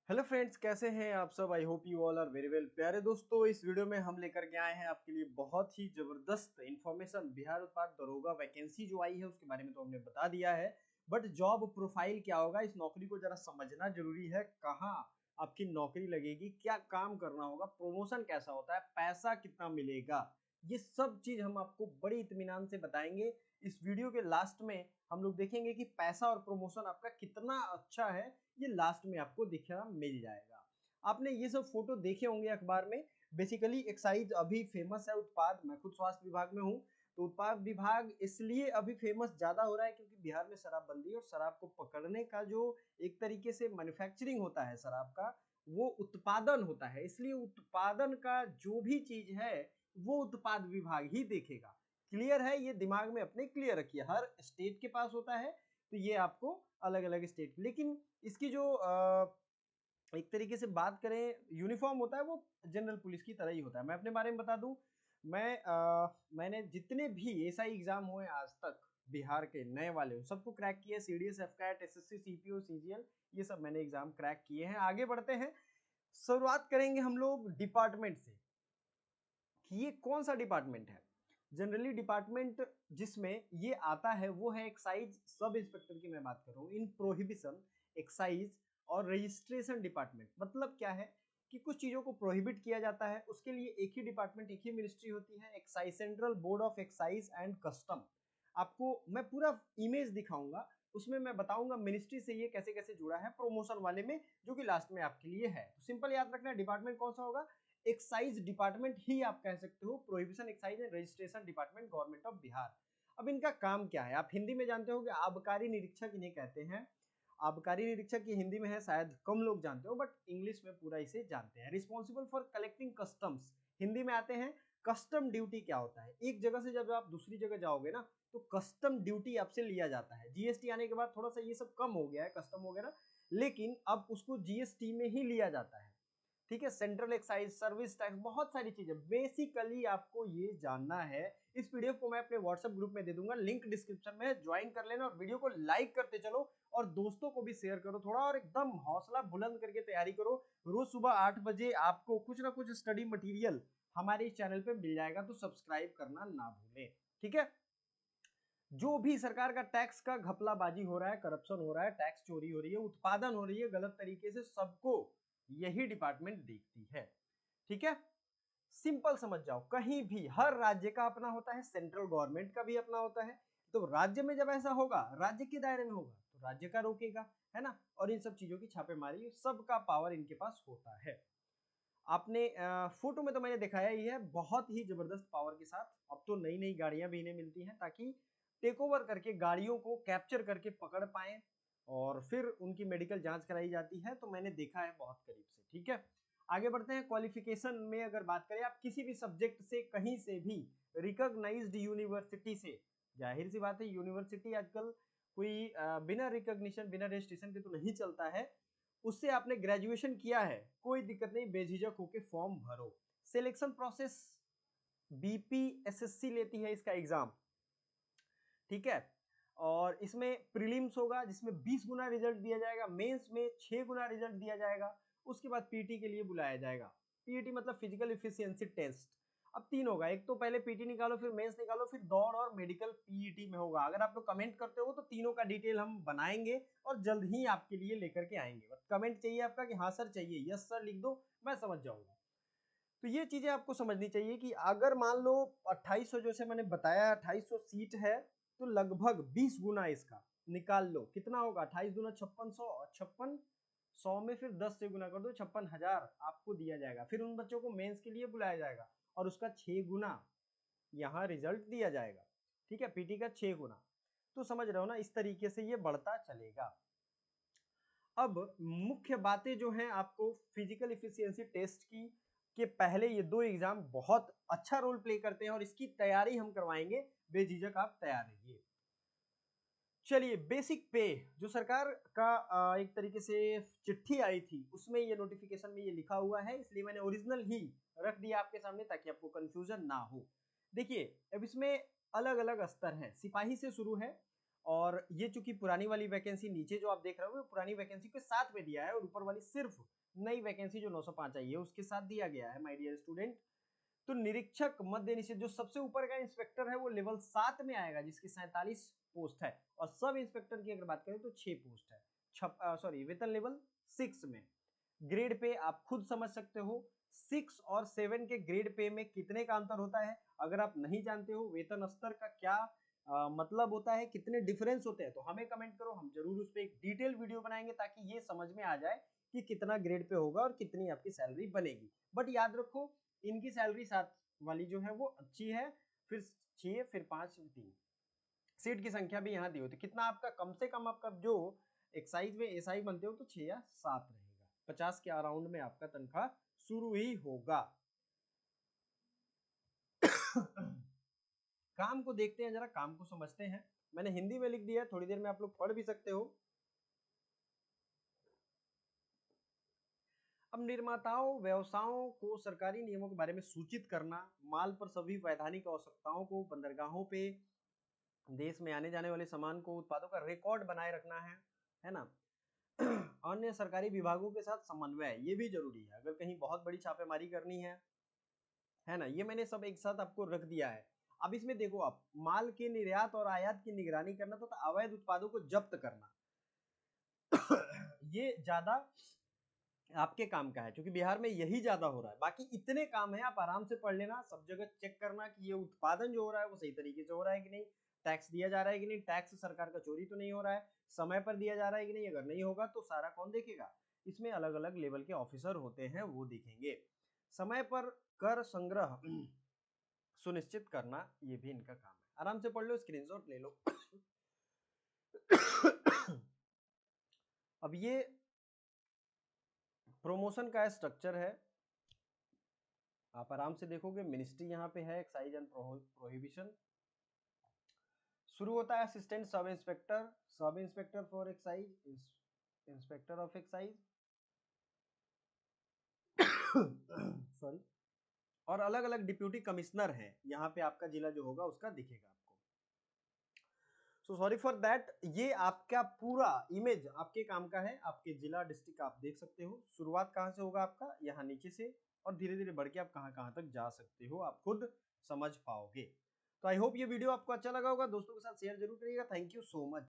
Hello friends, कैसे हैं आप सब। I hope you all are very well. प्यारे दोस्तों, इस वीडियो में हम लेकर के आए हैं आपके लिए बहुत ही जबरदस्त इंफॉर्मेशन। बिहार उत्पाद दरोगा वैकेंसी जो आई है उसके बारे में तो हमने बता दिया है, बट जॉब प्रोफाइल क्या होगा, इस नौकरी को जरा समझना जरूरी है। कहाँ आपकी नौकरी लगेगी, क्या काम करना होगा, प्रमोशन कैसा होता है, पैसा कितना मिलेगा, ये सब चीज हम आपको बड़ी इत्मीनान से बताएंगे। इस वीडियो के लास्ट में हम लोग देखेंगे कि पैसा और प्रमोशन आपका कितना अच्छा है, ये लास्ट में आपको दिखना मिल जाएगा। आपने ये सब फोटो देखे होंगे अखबार में। बेसिकली एक्साइज अभी फेमस है उत्पाद। मैं खुद स्वास्थ्य विभाग में हूँ, तो उत्पाद विभाग इसलिए अभी फेमस ज्यादा हो रहा है क्योंकि बिहार में शराबबंदी और शराब को पकड़ने का जो एक तरीके से मैन्युफैक्चरिंग होता है शराब का, वो उत्पादन होता है। इसलिए उत्पादन का जो भी चीज है वो उत्पाद विभाग ही देखेगा। क्लियर है, ये दिमाग में अपने क्लियर रखिए। हर स्टेट के पास होता है, तो ये आपको अलग अलग स्टेट, लेकिन इसकी जो एक तरीके से बात करें यूनिफॉर्म होता है वो जनरल पुलिस की तरह ही होता है। मैं अपने बारे में बता दूं, मैंने जितने भी एसआई एग्जाम हुए आज तक बिहार के नए वाले सबको क्रैक किया। CDS, AFCAT, SSC, CPO, CGL, ये सब मैंने एग्जाम क्रैक किए हैं। आगे बढ़ते हैं, शुरुआत करेंगे हम लोग डिपार्टमेंट से कि ये कौन सा डिपार्टमेंट है। जनरली डिपार्टमेंट जिसमें ये आता है वो है एक्साइज सब इंस्पेक्टर की मैं बात कर रहा हूँ। इन प्रोहिबिशन, एक्साइज और रजिस्ट्रेशन डिपार्टमेंट मतलब क्या है कि कुछ चीजों को प्रोहिबिट किया जाता है, उसके लिए एक ही डिपार्टमेंट, एक ही मिनिस्ट्री होती है, excise, central board of excise and custom. आपको मैं पूरा इमेज दिखाऊंगा, उसमें मैं बताऊंगा मिनिस्ट्री से ये कैसे कैसे जुड़ा है प्रमोशन वाले में, जो कि लास्ट में आपके लिए है। तो सिंपल याद रखना, डिपार्टमेंट कौन सा होगा, एक्साइज डिपार्टमेंट ही आप कह सकते हो। Prohibition, excise and registration department, government of Bihar. अब इनका काम क्या है, आप हिंदी में जानते हो कि आबकारी निरीक्षक इन्हें कहते हैं। आबकारी निरीक्षक की हिंदी में है, शायद कम लोग जानते हो, बट इंग्लिश में पूरा इसे जानते हैं। Responsible for collecting customs, Hindi में आते हैं कस्टम ड्यूटी क्या होता है। एक जगह से जब आप दूसरी जगह जाओगे ना, तो कस्टम ड्यूटी आपसे लिया जाता है। जीएसटी आने के बाद थोड़ा सा ये सब कम हो गया है कस्टम वगैरह, लेकिन अब उसको जीएसटी में ही लिया जाता है। ठीक है, सेंट्रल एक्साइज, सर्विस टैक्स, बहुत सारी चीजें बेसिकली आपको ये जानना है। इस पीडीएफ को मैं अपने व्हाट्सएप ग्रुप में दे दूंगा, लिंक डिस्क्रिप्शन में, ज्वाइन कर लेना और वीडियो को लाइक करते चलो और दोस्तों को भी शेयर करो थोड़ा, और एकदम हौसला बुलंद करके तैयारी करो। रोज सुबह 8 बजे आपको कुछ ना कुछ स्टडी मटेरियल हमारे इस चैनल पे मिल जाएगा, तो सब्सक्राइब करना ना भूलें। ठीक है, जो भी सरकार का टैक्स का घपलाबाजी हो रहा है, करप्शन हो रहा है, टैक्स चोरी हो रही है, उत्पादन हो रही है गलत तरीके से, सबको यही डिपार्टमेंट देखती है। ठीक है, सिंपल समझ जाओ, कहीं भी हर राज्य का अपना होता है, सेंट्रल गवर्नमेंट का भी अपना होता है। तो राज्य में जब ऐसा होगा, राज्य के दायरे में होगा, तो राज्य का रोकेगा, है ना। और इन सब चीजों की छापेमारी, सबका पावर इनके पास होता है। आपने फोटो में तो मैंने दिखाया ही है, बहुत ही जबरदस्त पावर के साथ। अब तो नई नई गाड़ियां भी इन्हें मिलती हैं ताकि टेक ओवर करके गाड़ियों को कैप्चर करके पकड़ पाए, और फिर उनकी मेडिकल जांच कराई जाती है। तो मैंने देखा है बहुत करीब से। ठीक है, आगे बढ़ते हैं। क्वालिफिकेशन में अगर बात करें, आप किसी भी सब्जेक्ट से कहीं से भी रिकॉग्नाइज्ड यूनिवर्सिटी से, जाहिर सी बात है यूनिवर्सिटी आजकल कोई बिना रिकॉग्निशन, बिना रजिस्ट्रेशन के तो नहीं चलता है, उससे आपने ग्रेजुएशन किया है, कोई दिक्कत नहीं, बेझिझक होके फॉर्म भरो। सिलेक्शन प्रोसेस बीपीएसएससी लेती है इसका एग्जाम। ठीक है, और इसमें प्रीलिम्स होगा जिसमें 20 गुना रिजल्ट दिया जाएगा, मेंस में 6 गुना रिजल्ट दिया जाएगा, उसके बाद पीटी के लिए बुलाया जाएगा। पीटी मतलब फिजिकल एफिशिएंसी टेस्ट। अब 3 होगा, एक तो पहले पीटी निकालो, फिर मेंस निकालो, फिर दौड़ और मेडिकल पीईटी में होगा। अगर आप लोग कमेंट करते हो तो तीनों का डिटेल हम बनाएंगे और जल्द ही आपके लिए लेकर के आएंगे। बस कमेंट चाहिए आपका कि हाँ सर चाहिए, यस सर लिख दो, मैं समझ जाऊंगा। तो ये चीजें आपको समझनी चाहिए कि अगर मान लो 2800, जैसे मैंने बताया 2800 सीट है, तो लगभग 20 गुना इसका निकाल लो, कितना होगा 28 गुना 5600, 5600 में फिर 10 से गुना कर दो, 56,000 आपको दिया जाएगा। फिर उन बच्चों को मेंस के लिए बुलाया जाएगा और उसका 6 गुना यहाँ रिजल्ट दिया जाएगा। ठीक है, पीटी का 6 गुना। तो समझ रहे हो ना, इस तरीके से ये बढ़ता चलेगा। अब मुख्य बातें जो हैं आपको फिजिकल इफिशियंसी टेस्ट की, के पहले ये 2 एग्जाम बहुत अच्छा रोल प्ले करते हैं और इसकी तैयारी हम करवाएंगे, बेझिझक आप तैयार रहिए। चलिए, बेसिक पे जो सरकार का एक तरीके से चिट्ठी आई थी, उसमें ये नोटिफिकेशन में ये लिखा हुआ है, इसलिए मैंने ओरिजिनल ही रख दिया आपके सामने ताकि आपको कंफ्यूजन ना हो। देखिए, अब इसमें अलग अलग स्तर हैं, सिपाही से शुरू है और ये चूंकि पुरानी वाली वैकेंसी नीचे जो आप देख रहे हो पुरानी वैकेंसी के साथ में दिया है, और ऊपर वाली सिर्फ नई वैकेंसी जो 905 आई है उसके साथ दिया गया है माय डियर स्टूडेंट। तो निरीक्षक मध्य निषेध जो सबसे ऊपर का इंस्पेक्टर है वो लेवल 7 में आएगा, जिसकी 47 पोस्ट है, और सब इंस्पेक्टर की अगर बात करें तो 6 पोस्ट है। वेतन लेवल 6 में। ग्रेड पे आप खुद समझ सकते हो 6 और 7 के ग्रेड पे में कितने का अंतर होता है। अगर आप नहीं जानते हो वेतन स्तर का क्या मतलब होता है, कितने डिफरेंस होते हैं, तो हमें कमेंट करो, हम जरूर उस पर एक डिटेल वीडियो बनाएंगे ताकि ये समझ में आ जाए कि कितना ग्रेड पे होगा और कितनी आपकी सैलरी बनेगी। बट याद रखो इनकी सैलरी 7 वाली जो है वो अच्छी है, फिर 6, फिर 5, 3 सीट की संख्या भी यहाँ दी होती। कितना आपका कम से कम आपका जो एक्साइज में एसआई बनते हो तो 6 या 7 रहेगा, 50 के अराउंड में आपका तनख्वाह शुरू ही होगा। काम को देखते हैं जरा, काम को समझते हैं। मैंने हिंदी में लिख दिया है, थोड़ी देर में आप लोग पढ़ भी सकते हो। अब निर्माताओं व्यवसायों को सरकारी नियमों के बारे में सूचित करना, माल पर सभी वैधानिक आवश्यकताओं को, बंदरगाहों पे देश में आने जाने वाले सामान को, उत्पादों का रिकॉर्ड बनाए रखना है ना। अन्य सरकारी विभागों के साथ समन्वय, ये भी जरूरी है, अगर कहीं बहुत बड़ी छापेमारी करनी है ना। ये मैंने सब एक साथ आपको रख दिया है। अब इसमें देखो आप, माल के निर्यात और आयात की निगरानी करना तथा अवैध उत्पादों को जब्त करना ये ज्यादा आपके काम का है, क्योंकि बिहार में यही ज्यादा हो रहा है। बाकी इतने काम है, आप आराम से पढ़ लेना, सब जगह चेक करना कि ये उत्पादन जो हो रहा है वो सही तरीके से हो रहा है कि नहीं, टैक्स दिया जा रहा है कि नहीं, टैक्स सरकार का चोरी तो नहीं हो रहा है, समय पर दिया जा रहा है कि नहीं। अगर नहीं होगा तो सारा कौन देखेगा, इसमें अलग अलग लेवल के ऑफिसर होते हैं, वो देखेंगे। समय पर कर संग्रह सुनिश्चित करना, ये भी इनका काम है। आराम से पढ़ लो, स्क्रीनशॉट ले लो। अब ये प्रमोशन का स्ट्रक्चर है, आप आराम से देखोगे। मिनिस्ट्री यहाँ पे है, एक्साइज एंड प्रोहिबिशन। शुरू होता है assistant sub inspector, sub inspector for excise, inspector of excise, sorry. और अलग अलग डिप्यूटी कमिश्नर हैं, यहाँ पे आपका जिला जो होगा उसका दिखेगा आपको। सो सॉरी फॉर दैट, ये आपका पूरा इमेज आपके काम का है, आपके जिला डिस्ट्रिक्ट आप देख सकते हो। शुरुआत कहाँ से होगा आपका, यहाँ नीचे से, और धीरे धीरे बढ़ के आप कहाँ कहाँ तक जा सकते हो, आप खुद समझ पाओगे। तो आई होप ये वीडियो आपको अच्छा लगा होगा, दोस्तों के साथ शेयर जरूर करिएगा। Thank you so much.